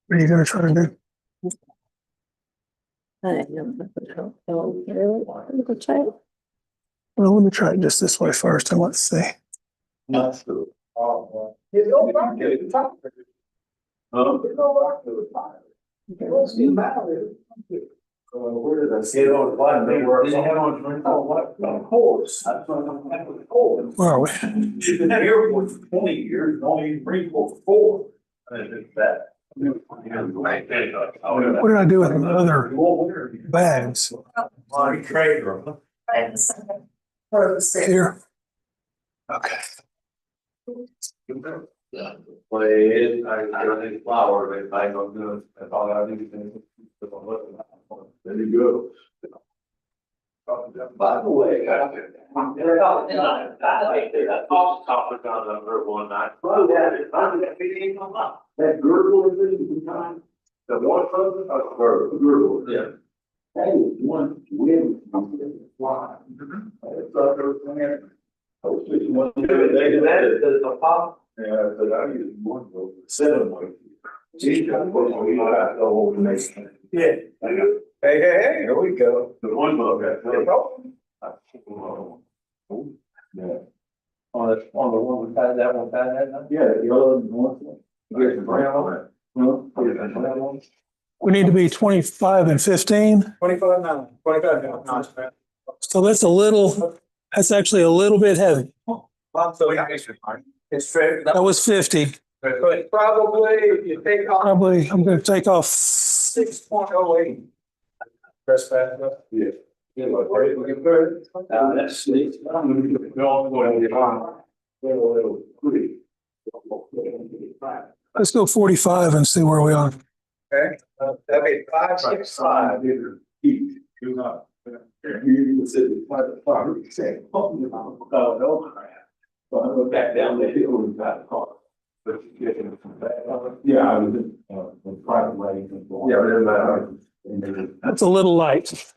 What are you gonna try to do? Well, let me try it just this way first and let's see.
Not true.
You go back to the top. You go back to the top. What's the matter? Where did I see it on the bottom? They were on course.
Where are we?
She's been here for 20 years, only 3, 4. And it's that.
What did I do with the other bags? Here. Okay.
Play, I flower, I don't do it. That's all I do. Very good. By the way, topic on number one night. That girdle is in time. The one person, girdle, yeah. That is one wind fly. It's a pop. Yeah, but I use one of 7 ways. Yeah.
Hey, here we go.
The one book.
Yeah. On the one we had that one,
Yeah, the other one. There's the brown on it.
We need to be 25 and 15.
25.9. 25.9.
So that's actually a little bit heavy.
So it's true.
That was 50.
But probably if you take off
Probably, I'm gonna take off.
6.08. Press fast enough.
Yeah.
that's neat.
Let's go 45 and see where we are.
Okay, that'd be 565.
Back down the hill and got the car. But you get it from back. Yeah, I was in private way.
Yeah, it doesn't matter.
That's a little light.
Six.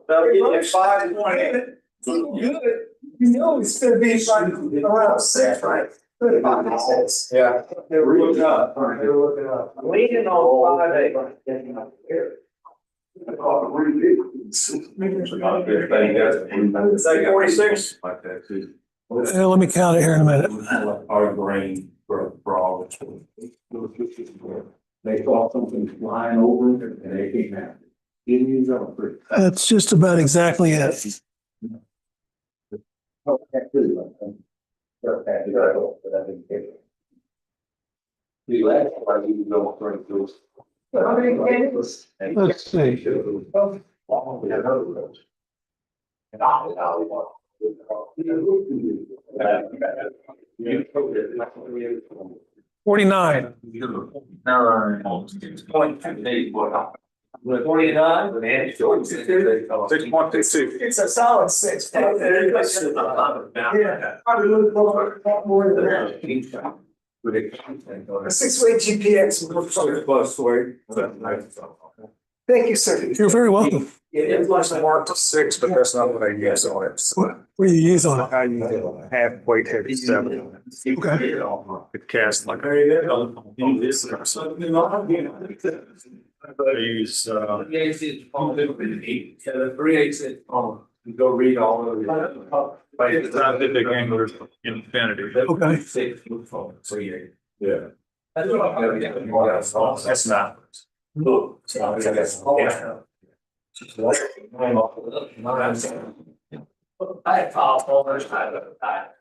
That'll give you 5.8. Good. You know it's gonna be like around 6, right? 5.6. Yeah. We're looking up. We're looking up. Leaning on 5.8. It's like 46.
Like that too.
Let me count it here in a minute.
Our brain for all. They saw something flying over and they came out.
That's just about exactly it.
The last part you know, for instance.
How many pennies?
Let's see.
And I
49.
49?
6.22.
It's a solid six. Yeah, probably a little more than that. A 6-way GPX would work fine. Thank you, sir.
You're very welcome.
It was marked 6, but that's not what I use on it.
What do you use on it?
I use half weight heavy 7.
Okay.
It casts like. I use,
Go read all of it.
scientific anglers infinity.
Okay.
So, yeah.
Yeah.
That's not.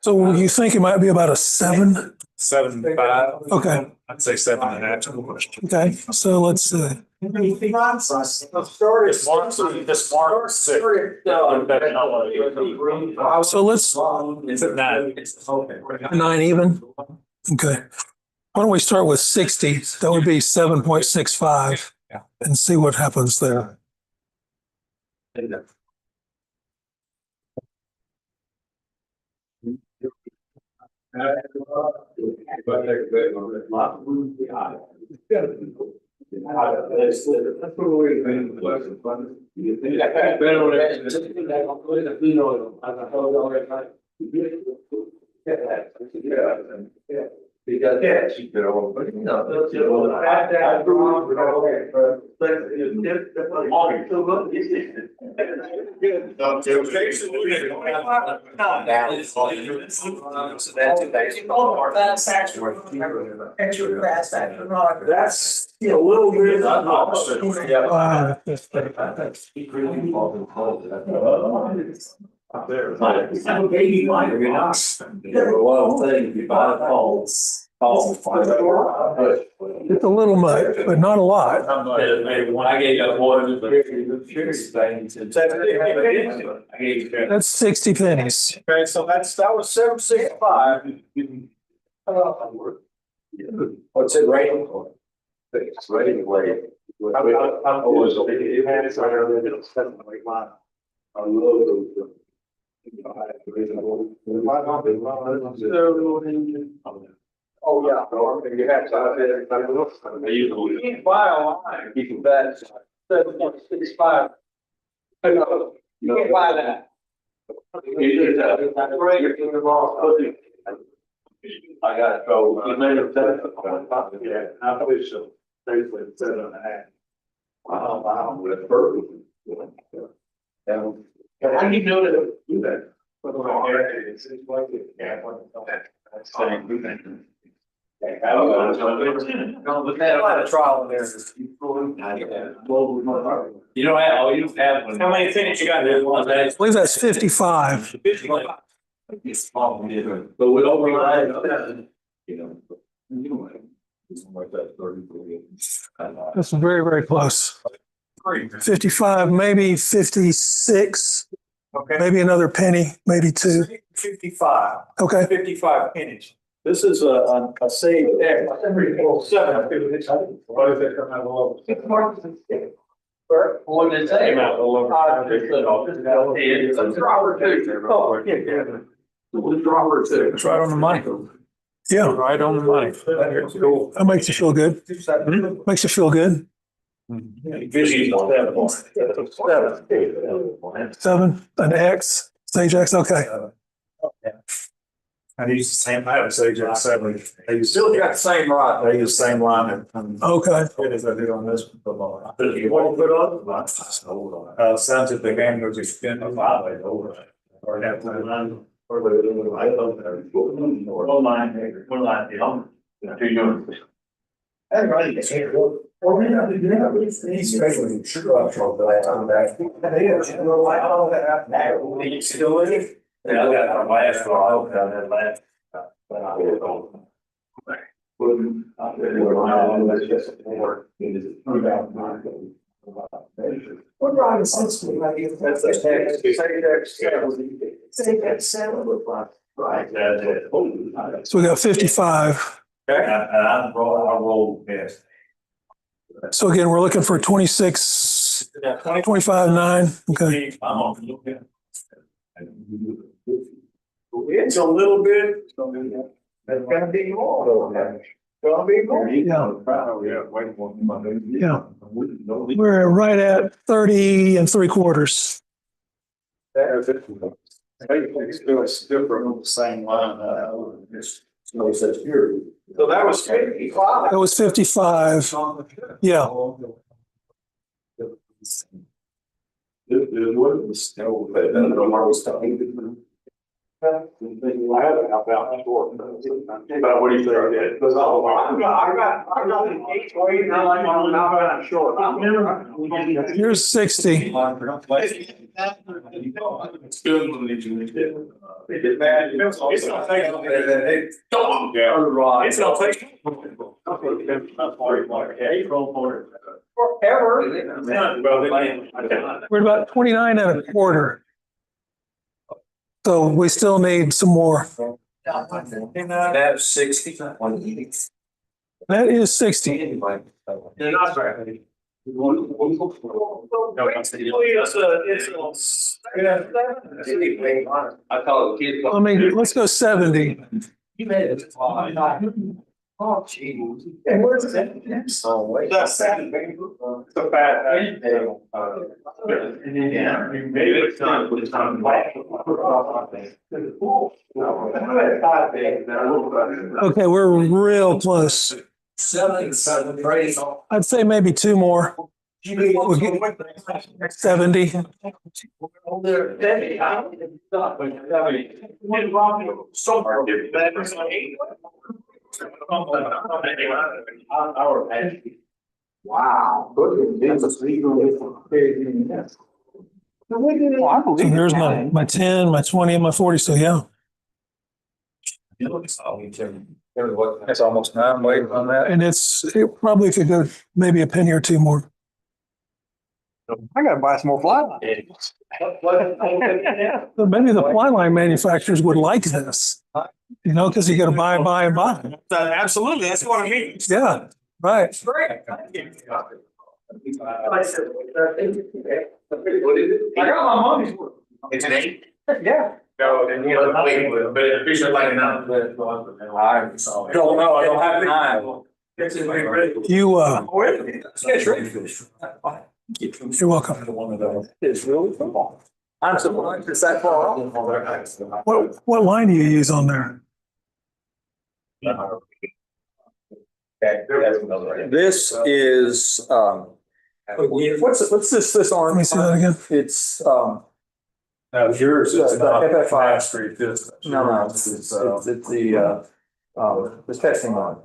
So you think it might be about a 7?
7.5.
Okay.
I'd say 7.5.
Okay. So let's see.
This mark 6.
So let's
It's at 9.
9 even. Okay. Why don't we start with 60? That would be 7.65 and see what happens there.
Extra fast action rod.
That's a little bit. Baby minor, you're not. There are a lot of things you buy calls.
It's a little much, but not a lot.
When I gave you one, curious things. I gave you.
That's 60 pennies.
Okay, so that was 7.65.
What's it rating for? It's rating way. Oh, yeah. You have to. You can't buy online. You can bet 7.65. No, you can't buy that. I got so. Yeah, I wish so. Basically, 7.5. Wow, that's perfect. How do you know to do that? A lot of trial and error. You don't have. How many things you got there?
I believe that's 55.
But we don't rely.
That's very, very close. 55, maybe 56,
Okay.
maybe another penny, maybe 2.
55.
Okay.
55 pennies. This is a save.
What did it say?
It's right on the money.
Yeah,
Right on the money. Cool.
that makes you feel good. Makes you feel good. 7, an X, sage X, okay.
I use the same, I have Sage X7. They still got the same rod. They use the same line.
Okay.
As I do on this.
What do you put on?
Scientific anglers extend. Or have to
One line, yeah, 2 units. Yeah, I got my last one, I hope down there last.
What rod is this?
That's a text.
Say that seven.
Right, that's it.
So we got 55.
And I roll past.
So again, we're looking for 26, 25, 9. Okay.
I'm on.
It's a little bit. There's gonna be more. Gonna be more.
Yeah. We're right at 30 3/4.
It's different on the same line.
So that was 55.
That was 55. Yeah.
About what do you think? Because I got an 8 and I'm not short.
Here's 60.
It's good when they do it.
It's gonna take.
Yeah. It's gonna take.
We're about 29 1/4. So we still need some more.
That's 60.
That is 60.
They're not very.
I call it kid.
I mean, let's go 70.
You made it. Oh, gee.
And where's that?
Oh, wait.
That's sad. It's a bad.
Yeah, you made it. It's not.
Okay, we're real close.
77, praise.
I'd say maybe 2 more. We'll get 70.
Wow.
So there's my 10, my 20, and my 40. So yeah.
That's almost 9 weight on that.
And it probably could go maybe a penny or 2 more.
I gotta buy some more fly lines.
But maybe the fly line manufacturers would like this. You know, because you got to buy and buy and buy.
Absolutely, that's what I mean.
Yeah, right.
Great.
I got my money's worth.
It's an 8.
Yeah.
No, and you know, but it's officially like now.
I don't know, I don't have 9.
You're welcome.
It's really cool. I'm surprised it's that far off.
What line do you use on there?
This is, what's this
Let
arm?
me see that again.
It's,
Now, yours is
The
not
FFI.
Street distance.
no, it's the testing line.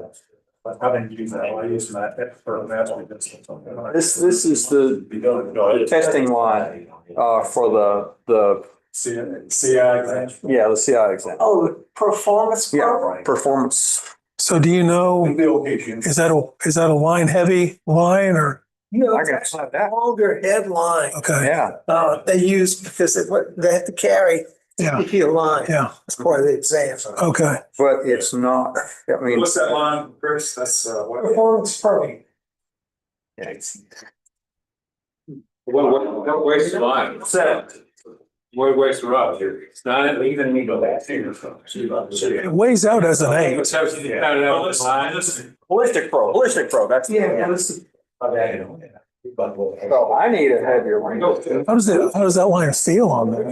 I didn't use that, I used that for mastery distance.
This is the testing line, for the,
CI exam.
yeah, the CI exam.
Oh, the performance
Yeah,
program.
performance.
So do you know, is that a line heavy line or?
No,
I got
it's actually a longer headline.
Okay,
Yeah,
They use because they have to carry
yeah,
50 feet of line.
yeah,
That's part of the exam.
okay.
but it's not, I mean.
What's that line, Chris? That's, what?
Performance program.
What weighs the line?
7.
What weighs the rod here? It's not
Even me go back.
It weighs out as an 8.
Ballistic Pro, that's.
Yeah, let's
So I need a heavier one.
How does that line feel on there?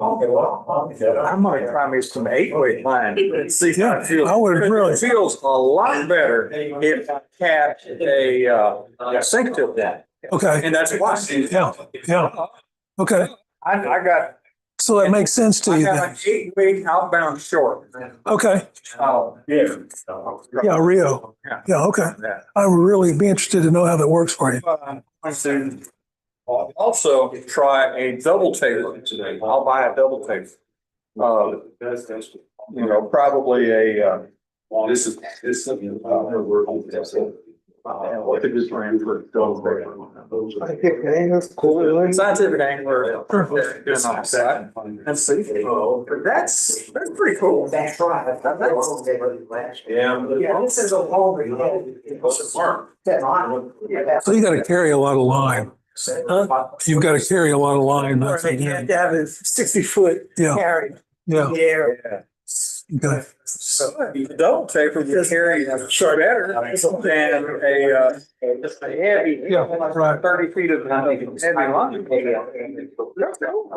I'm gonna try me some 8-weight line. See how it feels.
I would really.
It feels a lot better if I catch a sink tip down.
Okay,
And that's why.
yeah, yeah, okay.
I got
So that makes sense to
I
you
have
then.
an 8-week outbound short.
Okay,
Oh,
Yeah.
yeah, Rio.
Yeah.
Yeah, okay.
Yeah.
I would really be interested to know how that works for you.
Also try a double taper today. I'll buy a double taper. Probably a,
This is. What it is brand for double.
scientific angler. And see. That's pretty cool.
That's right. Yeah, this is a longer.
So you got to carry a lot of line. You've got to carry a lot of line. That's
You have to have a 60-foot
Yeah,
carry.
yeah.
Yeah.
Okay.
So the double taper will carry better than a heavy.
Yeah, right.
30 feet of heavy line.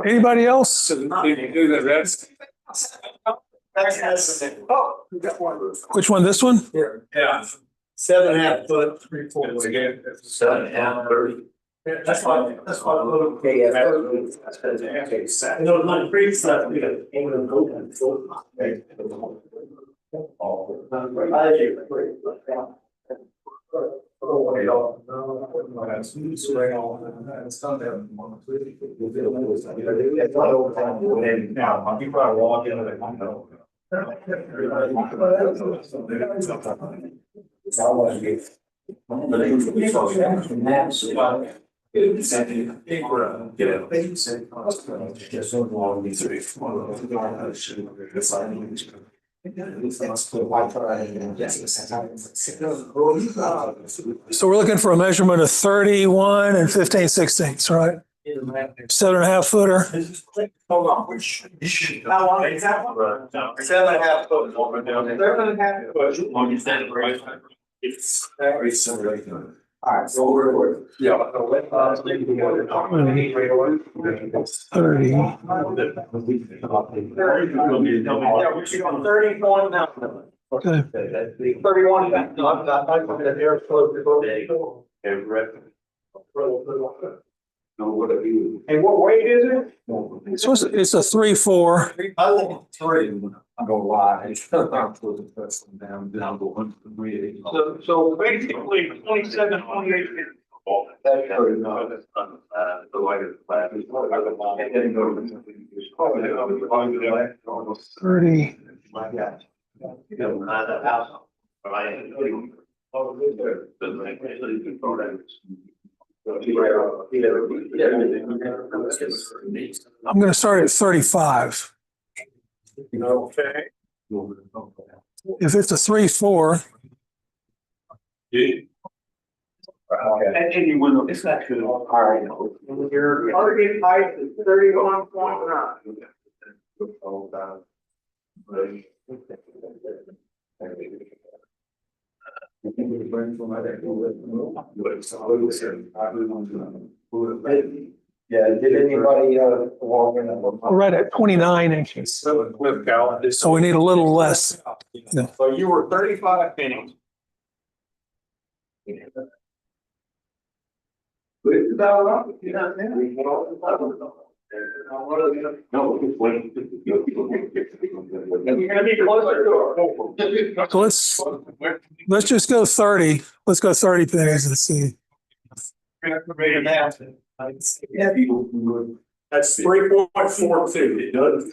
Anybody else?
Do the rest.
Which one? This one?
Yeah.
7.5 foot, 3/4.
7.5, 30.
That's why KFF. You know, like previous stuff, we got England open. Now, people are walking into
So we're looking for a measurement of 31 and 15/16, right? 7.5 footer.
Hold on. How long is that one? 7.5 foot. 7.5 foot. All right, so we're. Yeah.
30.
Yeah, what you got, 31 now?
Okay.
31 now. And what weight is it?
So it's a 3/4.
I think it's 3. I'm gonna lie.
So basically 27, 28.
Thirty. I'm going to start at 35.
Okay.
If it's a 3/4,
And you win, it's not good.
All right.
Your target height is 31.9.
Yeah, did anybody walk in?
we're right at 29 inches. So we need a little less. Yeah.
So you were 35 pennies.
No, it's when.
You're gonna be closer to
So let's just go 30. Let's go 30 pennies and see.
That's 3.42.
It does.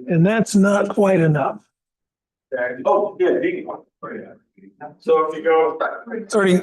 And that's not quite enough.
Oh, yeah.
So if you go
30,